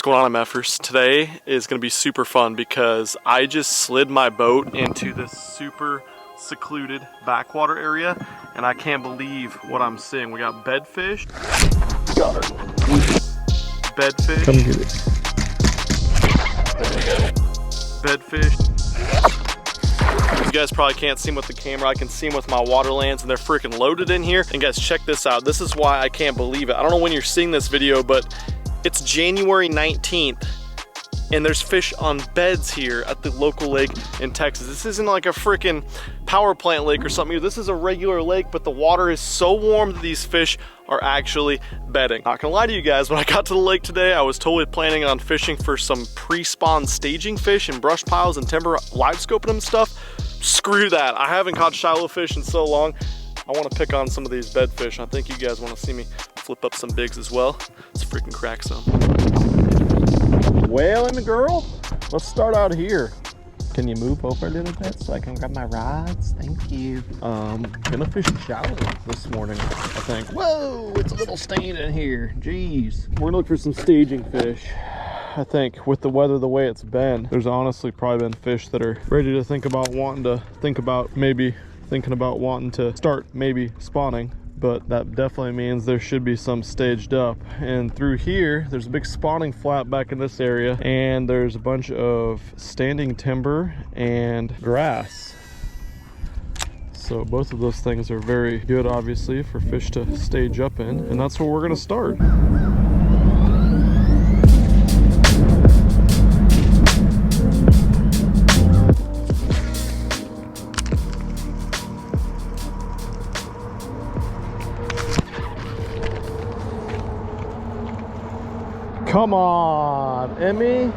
What's going on, MFers? Today is going to be super fun because I just slid my boat into this super secluded backwater area and I can't believe what I'm seeing. We got bedfish. Got it. Bedfish. Come get it. Bedfish. You guys probably can't see them with the camera. I can see them with my water lands and they're freaking loaded in here. And guys, check this out. This is why I can't believe it. I don't know when you're seeing this video, but it's January 19th and there's fish on beds here at the local lake in Texas. This isn't like a freaking power plant lake or something. This is a regular lake, but the water is so warm that these fish are actually bedding. Not gonna lie to you guys, when I got to the lake today, I was totally planning on fishing for some pre-spawn staging fish in brush piles and timber, live scoping them and stuff. Screw that. I haven't caught shallow fish in so long. I want to pick on some of these bedfish. I think you guys want to see me flip up some bigs as well. Let's freaking crack some. Well, and the girl, let's start out here. Can you move over a little bit so I can grab my rods? Thank you. Gonna fish shallow this morning, I think. Whoa, it's a little stained in here. Jeez. We're gonna look for some staging fish. I think with the weather the way it's been, there's honestly probably been fish that are ready to think about wanting to start maybe spawning, but that definitely means there should be some staged up. And through here, there's a big spawning flat back in this area, and there's a bunch of standing timber and grass. So both of those things are very good, obviously, for fish to stage up in, and that's where we're gonna start. Come on, Emmy.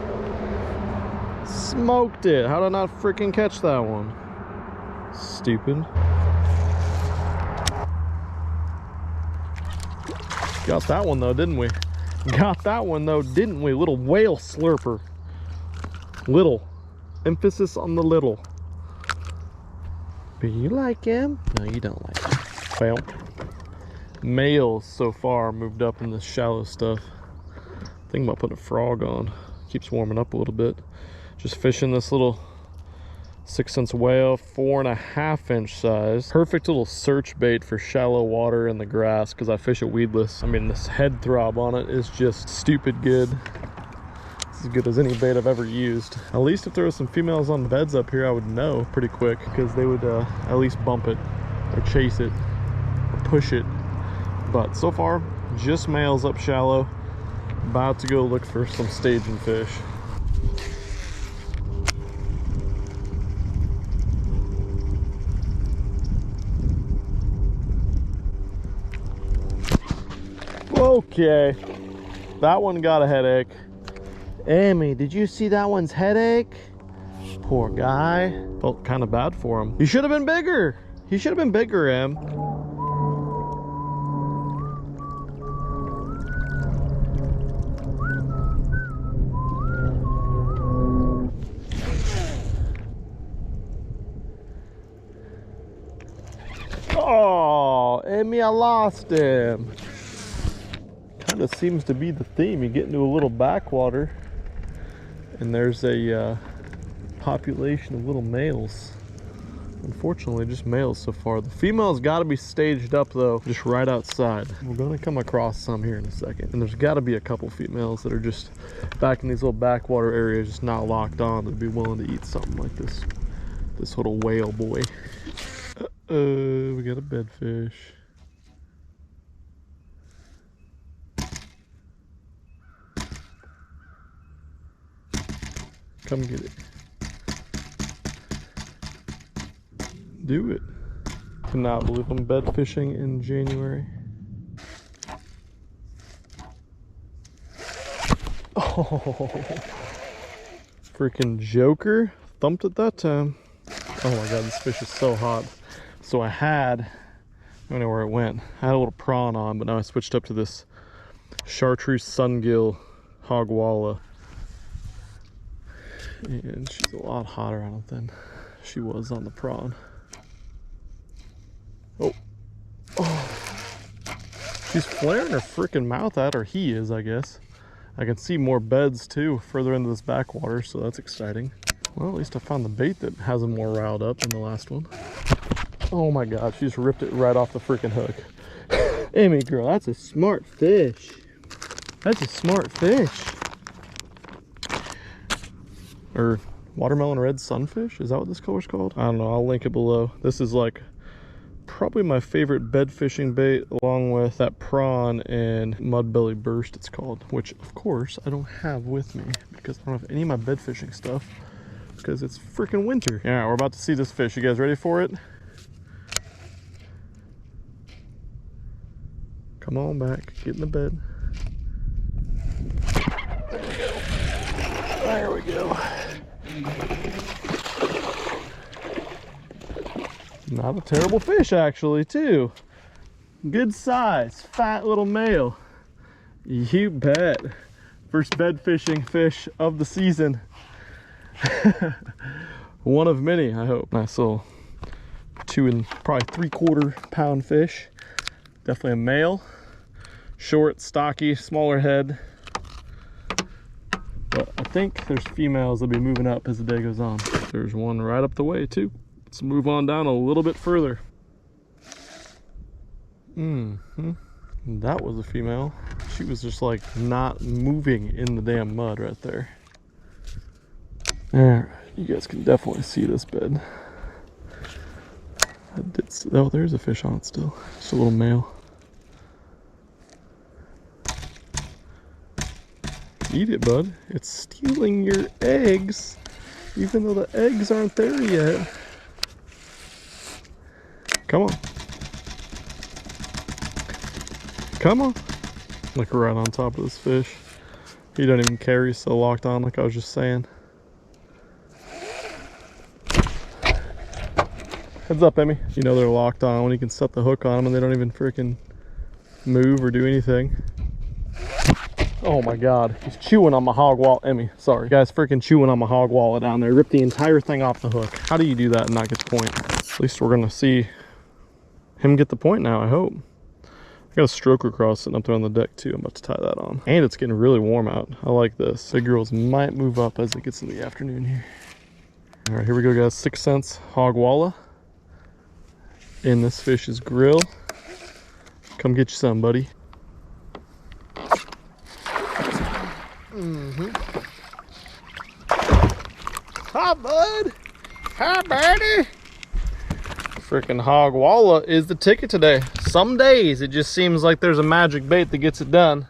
Smoked it. How did I not freaking catch that one? Stupid. Got that one though, didn't we? Got that one though, didn't we? Little whale slurper. Little. Emphasis on the little. Do you like him? No, you don't like him. Well, males so far moved up in this shallow stuff. Thinking about putting a frog on. Keeps warming up a little bit. Just fishing this little 6-inch whale, 4.5 inch size. Perfect little search bait for shallow water in the grass because I fish it weedless. I mean, this head throb on it is just stupid good. It's as good as any bait I've ever used. At least if there was some females on the beds up here, I would know pretty quick because they would at least bump it or chase it or push it. But so far, just males up shallow. About to go look for some staging fish. Okay, that one got a headache. Emmy, did you see that one's headache? Poor guy. Felt kind of bad for him. He should have been bigger. He should have been bigger, Em. Oh, Emmy, I lost him. Kind of seems to be the theme. You get into a little backwater and there's a population of little males. Unfortunately, just males so far. The females got to be staged up though, just right outside. We're going to come across some here in a second. And there's got to be a couple females that are just back in these little backwater areas, just not locked on, that'd be willing to eat something like this little whale boy. We got a bedfish. Come get it. Do it. Cannot believe I'm bed fishing in January. Oh, freaking joker. Thumped it that time. Oh my god, this fish is so hot. So I don't know where it went. I had a little prawn on, but now I switched up to this chartreuse sungill hogwalla. And she's a lot hotter on it than she was on the prawn. Oh. She's flaring her freaking mouth at her. He is, I guess. I can see more beds too further into this backwater, so that's exciting. Well, at least I found the bait that has them more riled up than the last one. Oh my god, she just ripped it right off the freaking hook. Emmy girl, that's a smart fish. That's a smart fish. Or watermelon red sunfish? Is that what this color's called? I don't know, I'll link it below. This is like probably my favorite bed fishing bait, along with that prawn and mud belly burst it's called, which of course I don't have with me because I don't have any of my bed fishing stuff because it's freaking winter. Yeah, we're about to see this fish. You guys ready for it? Come on back, get in the bed. There we go. Not a terrible fish, actually, too. Good size, fat little male. You bet. First bed fishing fish of the season. One of many, I hope. Nice little 2 and probably 3/4 pound fish. Definitely a male. Short, stocky, smaller head. But I think there's females that'll be moving up as the day goes on. There's one right up the way, too. Let's move on down a little bit further. That was a female. She was just like not moving in the damn mud right there. Alright, you guys can definitely see this bed. Oh, there's a fish on it still. Just a little male. Eat it, bud. It's stealing your eggs, even though the eggs aren't there yet. Come on. Come on. Like right on top of this fish. He doesn't even care, he's so locked on, like I was just saying. Heads up, Emmy. You know they're locked on when you can set the hook on them and they don't even freaking move or do anything. Oh my god, he's chewing on my hog wallet. Emmy, sorry. Guy's freaking chewing on my hog wallet down there. Ripped the entire thing off the hook. How do you do that and not get the point? At least we're gonna see him get the point now, I hope. I got a stroker cross sitting up there on the deck too. I'm about to tie that on. And it's getting really warm out. I like this. Big girls might move up as it gets in the afternoon here. All right, here we go, guys. 6 cents hog walla in this fish's grill. Come get you some, buddy. Hi, bud. Hi, buddy. Freaking hog walla is the ticket today. Some days it just seems like there's a magic bait that gets it done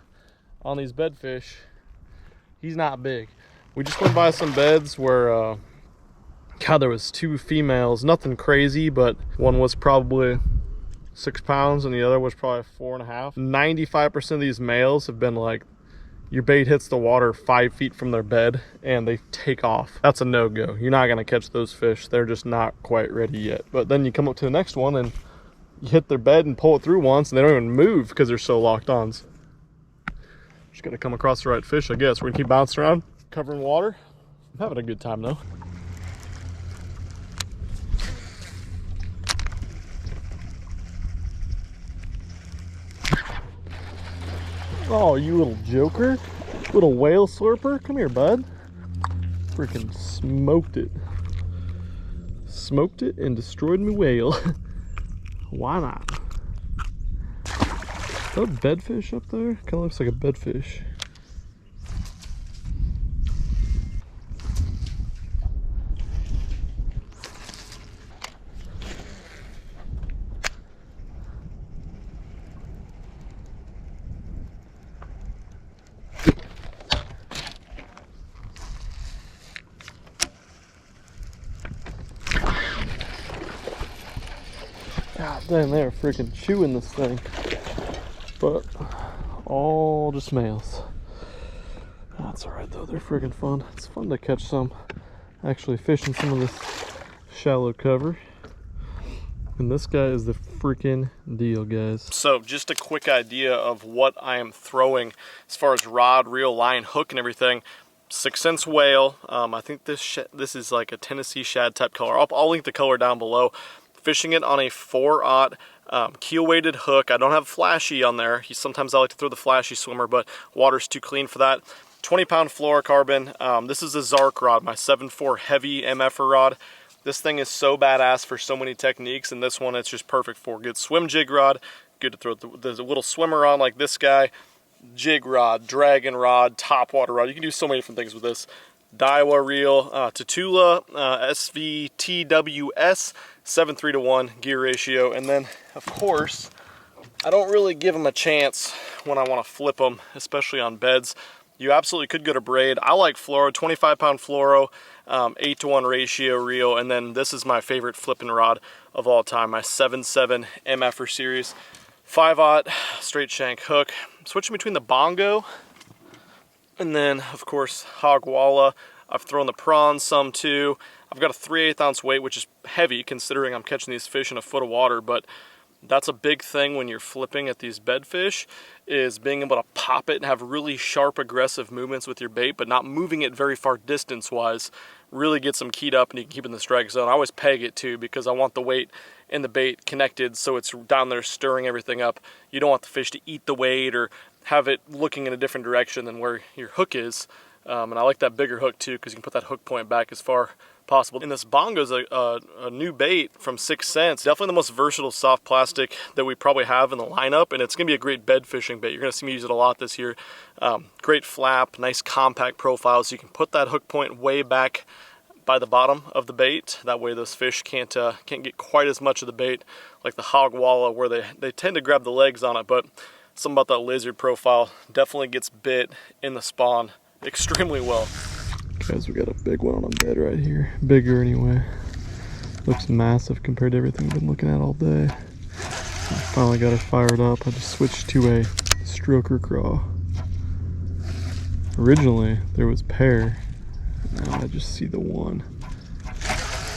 on these bedfish. He's not big. We just went by some beds where God, there was 2 females, nothing crazy, but one was probably 6 pounds and the other was probably 4.5. 95% of these males have been like, your bait hits the water 5 feet from their bed and they take off. That's a no-go. You're not gonna catch those fish. They're just not quite ready yet. But then you come up to the next one and you hit their bed and pull it through once and they don't even move because they're so locked on. So just gotta come across the right fish, I guess. We're gonna keep bouncing around, covering water. I'm having a good time though. Oh, you little joker. Little whale slurper. Come here, bud. Freaking smoked it. Smoked it and destroyed me whale. Why not? Is that a bedfish up there? Kind of looks like a bedfish. God dang, they're freaking chewing this thing. But all just males. That's alright though, they're freaking fun. It's fun to catch some, actually fishing some of this shallow cover. And this guy is the freaking deal, guys. So just a quick idea of what I am throwing as far as rod, reel, line, hook, and everything. 6 cents whale. I think this is like a Tennessee shad type color. I'll link the color down below. Fishing it on a 4/0 Keel weighted hook. I don't have flashy on there. Sometimes I like to throw the flashy swimmer, but water's too clean for that. 20-pound fluorocarbon. This is a Zark rod, my 7.4 heavy MFer rod. This thing is so badass for so many techniques, and this one it's just perfect for good swim jig rod, good to throw the little swimmer on like this guy, jig rod, dragon rod, top water rod. You can do so many different things with this. Daiwa reel, Tatula, SVTWS, 7:3:1 gear ratio, and then of course I don't really give them a chance when I want to flip them, especially on beds. You absolutely could go to braid. I like fluoro, 25-pound fluoro, 8:1 ratio reel, and then this is my favorite flipping rod of all time, my 7.7 MFer series, 5/0 straight shank hook. I'm switching between the bongo and then of course hog walla. I've thrown the prawns some too. I've got a 3/8 ounce weight, which is heavy considering I'm catching these fish in a foot of water, but that's a big thing when you're flipping at these bedfish, is being able to pop it and have really sharp, aggressive movements with your bait, but not moving it very far distance-wise. Really gets them keyed up and you can keep it in the strike zone. I always peg it too because I want the weight and the bait connected so it's down there stirring everything up. You don't want the fish to eat the weight or have it looking in a different direction than where your hook is. And I like that bigger hook too because you can put that hook point back as far possible. And this bongo is a new bait from 6 Cents. Definitely the most versatile soft plastic that we probably have in the lineup, and it's going to be a great bed fishing bait. You're going to see me use it a lot this year. Great flap, nice compact profile, so you can put that hook point way back by the bottom of the bait. That way those fish can't get quite as much of the bait like the hog walla, where they tend to grab the legs on it, but something about that lizard profile definitely gets bit in the spawn extremely well. Guys, we got a big one on a bed right here. Bigger anyway. Looks massive compared to everything I've been looking at all day. I finally got it fired up. I just switched to a stroker craw. Originally there was pair. Now I just see the one.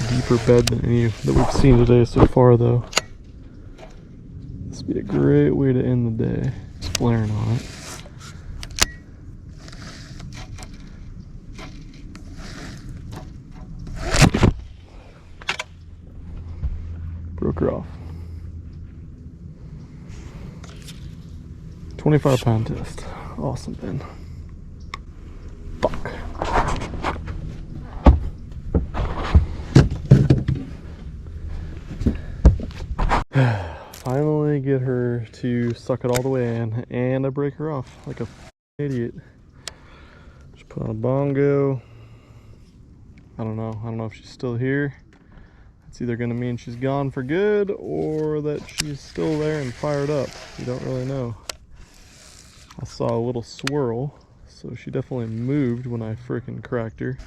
Deeper bed than any that we've seen today so far though. This would be a great way to end the day. Just flaring on it. Broke her off. 25-pound test. Awesome, Ben. Fuck. Finally get her to suck it all the way in, and I break her off like a idiot. Just put on a bongo. I don't know if she's still here. It's either going to mean she's gone for good or that she's still there and fired up. You don't really know. I saw a little swirl, so she definitely moved when I frickin' cracked her.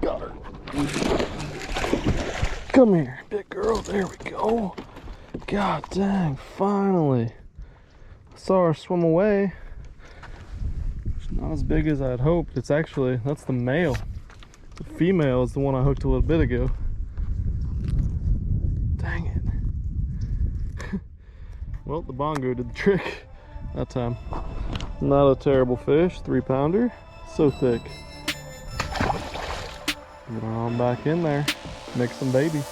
Got her. Come here, big girl. There we go. God dang, finally. I saw her swim away. It's not as big as I'd hoped. It's actually, that's the male. The female is the one I hooked a little bit ago. Dang it. Well, the bongo did the trick that time. Not a terrible fish, 3-pounder. So thick. Get her on back in there. Make some baby.